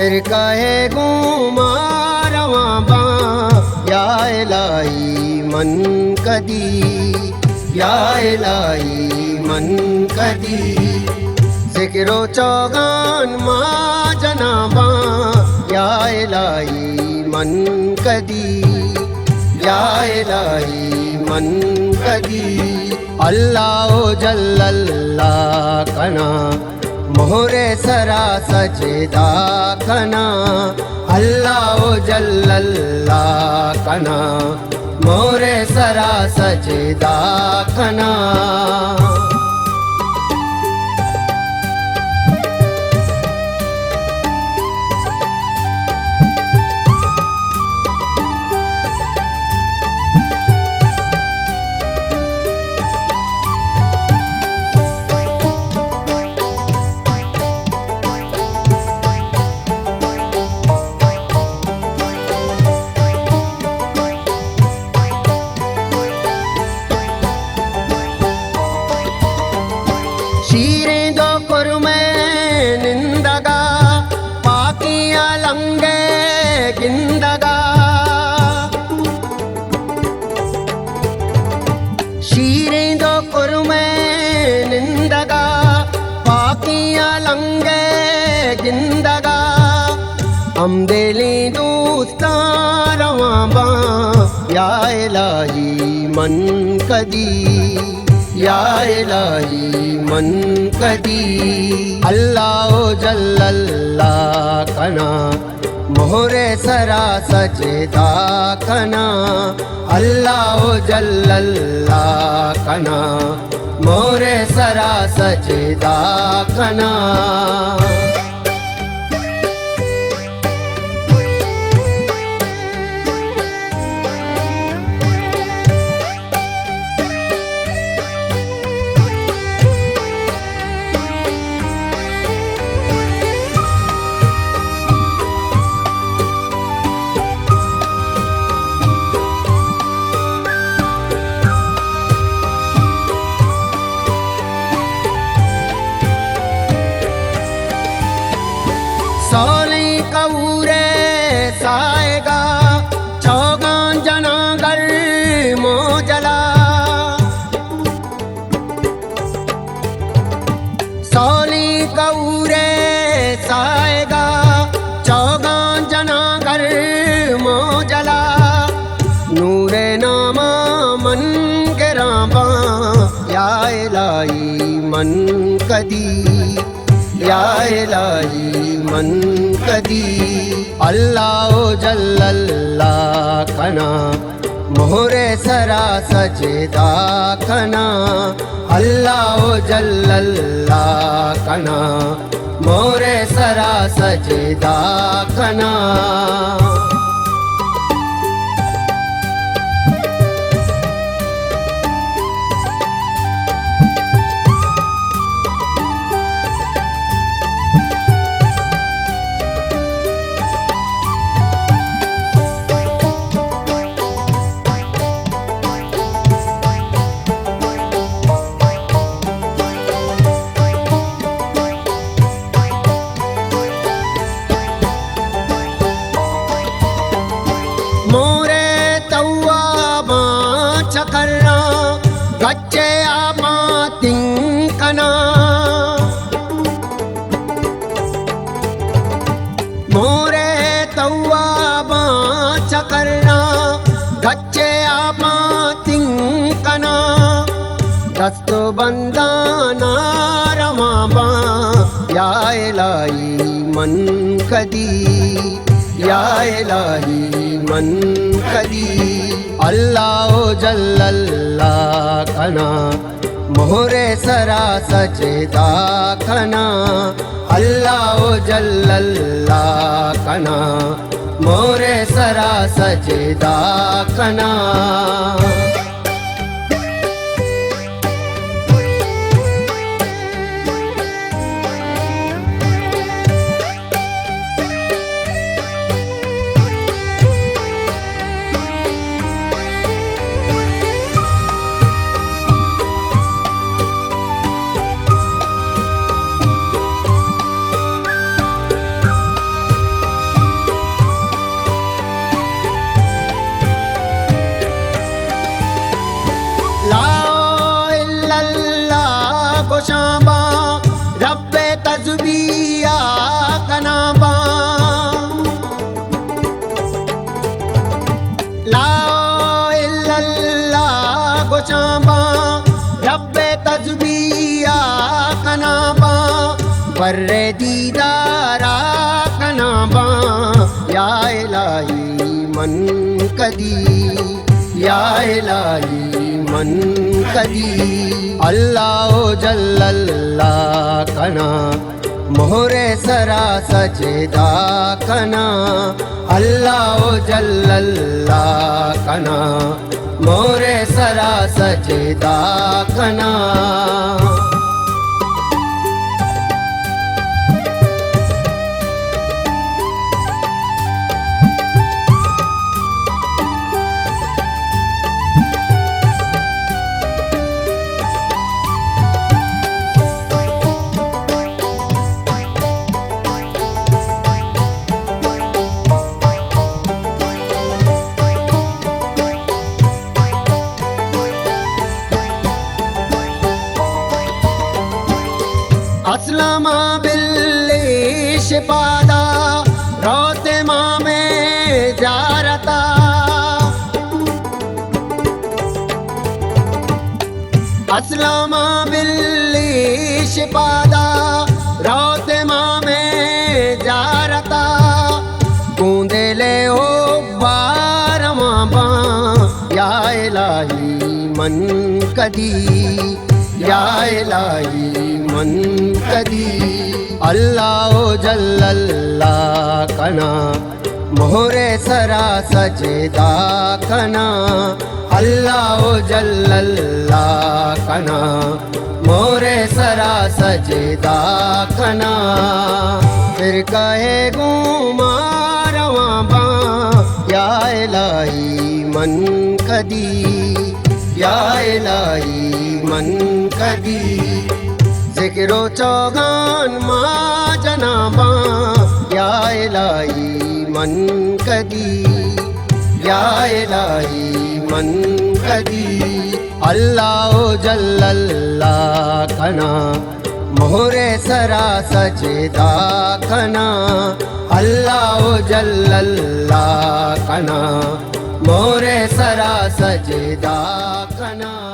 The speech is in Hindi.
फिर कहे गुमारवा बा या इलाही मन कदी, या इलाही मन कदी। जिक्रो चौगान माँ जनाबा या इलाही मन कदी, या इलाही मन कदी। अल्लाह जल्लल्लाह कना मोहरे सरा सजदा कना, अल्लाह जल्लल्लाह कना मोहरे सरा सजदा कना। शीरें दो कुरमे निंदगा पाकियां लंगे गिंदगा। शीरें दो कुरमे निंदगा पाकियां लंगे गिंदगा। हम दिली दोस्तां रवां या इलाही मन कदी, या इलाही मन कदी। अल्लाह जल्लल्लाह कना मोहरे सरा सजदा कना, अल्लाह जल्लल्लाह कना मोहरे सरा सजदा कना। सोली कऊरे साएगा चौगान जनागर मोजला। सोली कऊरे साएगा चौगान जनागर मोजला। नूरे नामा मन गिराबा या इलाही मन कदी, या इलाही मन कदी। अल्लाह जल्लल्लाह कना मोहरे सरा सजदा कना, अल्लाह जल्लल्लाह कना मोहरे सरा सजदा कना। मोरे तौवा मां चकर्रा गच्चे आमा तिंकना। मोरे तौवा मां चकर्रा गच्चे आमा तिंकना। दस्तो बंदा नारमा बा या इलाही मन कदी, या इलाही मन कदी। अल्लाह जल्लल्लाह कना मोहरे सरा सजदा कना, अल्लाह जल्लल्लाह कना मोहरे सरा सजदा कना। शाबा रब्बे तस्बीया कनाबा बर्रे दीदारा कनाबा या इलाही मन कदी या इलाही मन कदी अल्लाह जल्लल्लाह कना मोहरे सरा सजदा कना अल्लाह जल्लल्लाह कना मोहरे सरा सजदा कना असलमा बिल्ली शिपादा रोते माँ में जारता असलमा बिल्ली शिपादा रोते माँ में जारता कूंदे ले ओ बारमा बा या इलाही मन कदी या इलाही मन कदी अल्लाह जल्लल्लाह कना मोहरे सरा सजदा कना अल्लाह जल्लल्लाह कना मोहरे सरा सजदा कना फिर कहे गुमारवा बा या इलाही मन कदी या इलाही मन कदी जिक्रो चौगान माँ जनाबा या इलाही मन कदी या इलाही मन कदी अल्लाह जल्लल्लाह कना मोहरे सरा सजदा कना अल्लाह जल्लल्लाह कना मोहरे सरा सजदा कना।